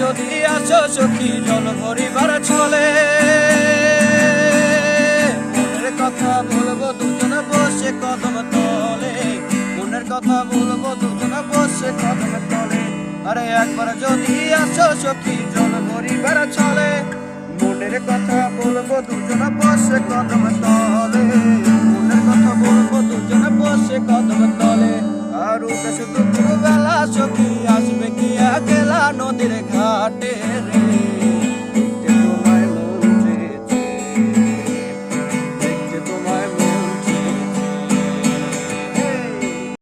যদি আসো সখী জল ভরিবার ছলে, মনের কথা বলবো দুজনে বসে কদম তলে, মনের কথা বলবো দুজনে বসে কদম তলে। আরে একবার যদি আসো সখী জল ভরিবার ছলে, মনের কথা বলবো দুজনে বসে কদম তলে।